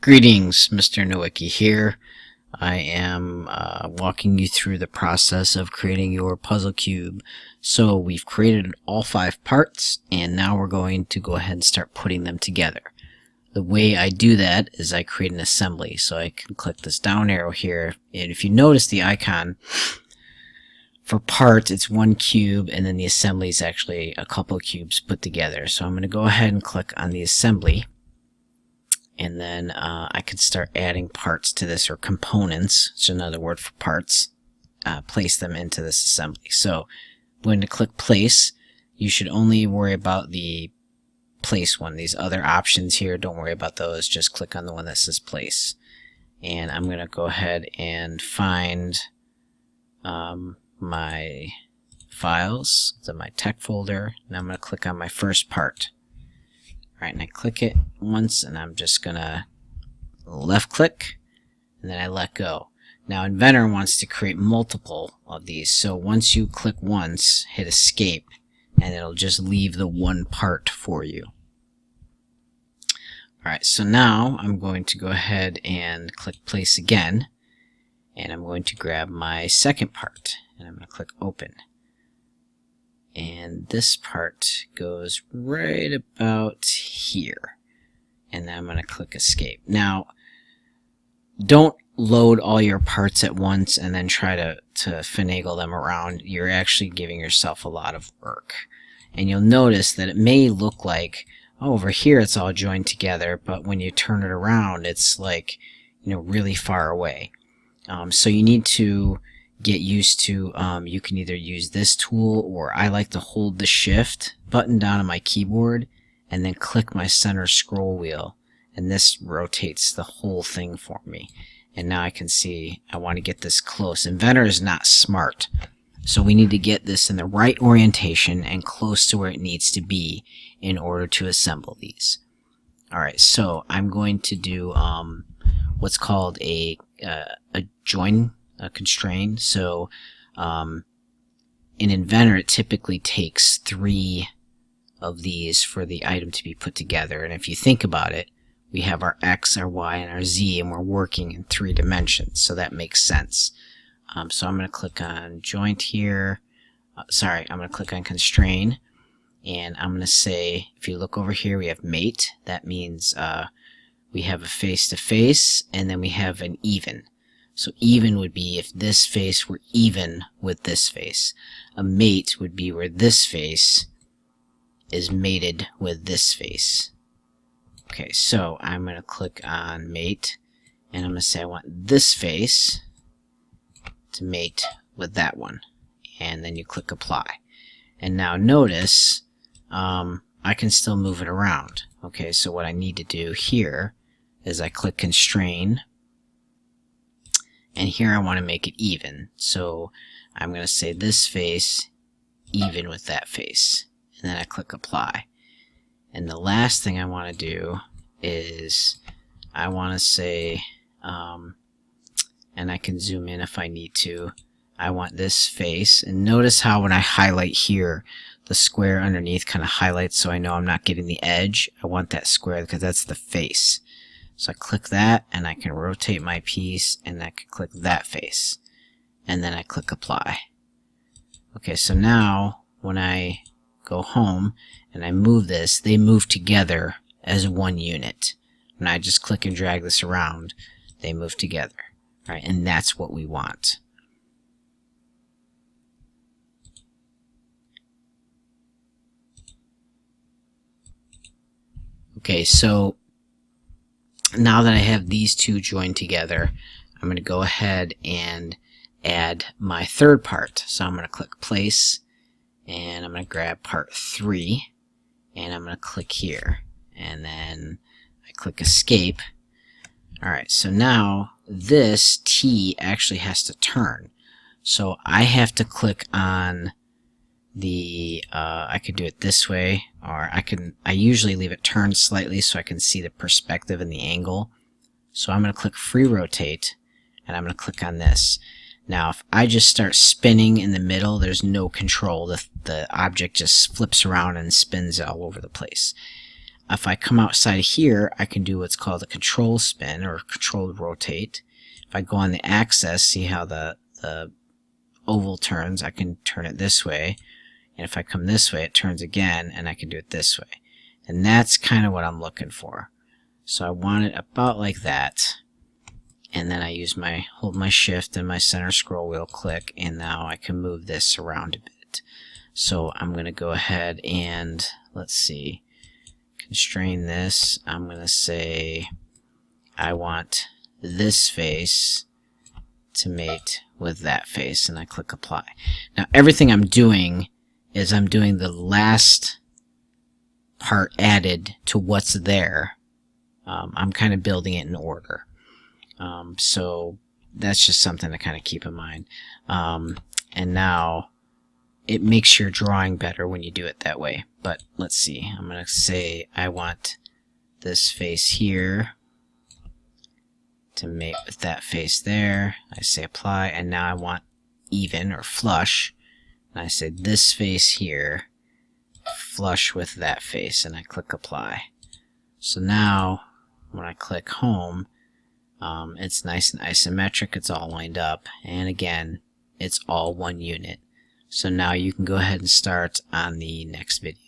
Greetings, Mr. Nowicki here. I am walking you through the process of creating your puzzle cube. So we've created all 5 parts, and now we're going to go ahead and start putting them together. The way I do that is I create an assembly. So I can click this down arrow here, and if you notice the icon for parts, it's 1 cube, and then the assembly is actually a couple cubes put together. So I'm going to go ahead and click on the assembly. And then I can start adding parts to this, or components, which is another word for parts, place them into this assembly. So I'm going to click place. You should only worry about the place one. These other options here, don't worry about those. Just click on the one that says place. And I'm going to go ahead and find my files, so my tech folder, and I'm going to click on my first part. Alright, and I click it once, and I'm just gonna left click, and then I let go. Now Inventor wants to create multiple of these, so once you click once, hit escape, and it'll just leave the one part for you. Alright, so now I'm going to go ahead and click place again, and I'm going to grab my second part, and I'm going to click open. And this part goes right about here. And then I'm going to click escape. Now, don't load all your parts at once and then try to finagle them around. You're actually giving yourself a lot of work. And you'll notice that it may look like, oh, over here it's all joined together, but when you turn it around, it's like, really far away. So you need to get used to, you can either use this tool, or I like to hold the shift button down on my keyboard and then click my center scroll wheel, and this rotates the whole thing for me. And now I can see I want to get this close. Inventor is not smart, so we need to get this in the right orientation and close to where it needs to be in order to assemble these. Alright, so I'm going to do what's called a join constraint. So in Inventor, it typically takes 3 of these for the item to be put together. And if you think about it, we have our X, our Y, and our Z, and we're working in 3 dimensions, so that makes sense. So I'm going to click on joint here. I'm going to click on constrain, and I'm going to say, if you look over here, we have mate. That means we have a face-to-face, and then we have an even. So even would be if this face were even with this face. A mate would be where this face is mated with this face. Okay, so I'm going to click on mate, and I'm going to say I want this face to mate with that one. And then you click apply. And now notice I can still move it around. Okay, so what I need to do here is I click constrain, and here I want to make it even. So I'm going to say this face even with that face. And then I click apply. And the last thing I want to do is I want to say, and I can zoom in if I need to, I want this face. And notice how when I highlight here, the square underneath kind of highlights, so I know I'm not getting the edge. I want that square because that's the face. So I click that, and I can rotate my piece, and I can click that face. And then I click apply. Okay, so now when I go home and I move this, they move together as one unit. When I just click and drag this around, they move together. All right, and that's what we want. Okay, so now that I have these 2 joined together, I'm going to go ahead and add my third part. So I'm going to click place, and I'm going to grab part 3, and I'm going to click here, and then I click escape. Alright, so now this T actually has to turn. So I have to click on the, I could do it this way, or I usually leave it turned slightly so I can see the perspective and the angle. So I'm going to click free rotate, and I'm going to click on this. Now if I just start spinning in the middle, there's no control. The object just flips around and spins all over the place. if I come outside of here, I can do what's called a control spin or controlled rotate. If I go on the axis, see how the oval turns, I can turn it this way. And if I come this way, it turns again, and I can do it this way. And that's kind of what I'm looking for. So I want it about like that. And then I use hold my shift and my center scroll wheel click, and now I can move this around a bit. So I'm going to go ahead and, let's see, constrain this. I'm going to say I want this face to mate with that face, and I click apply. Now everything I'm doing is I'm doing the last part added to what's there. I'm kind of building it in order. So that's just something to kind of keep in mind. And now it makes your drawing better when you do it that way. But let's see, I'm going to say I want this face here to mate with that face there. I say apply, and now I want even or flush. And I say this face here flush with that face, and I click apply. So now when I click home, it's nice and isometric, it's all lined up, and again, it's all one unit. So now you can go ahead and start on the next video.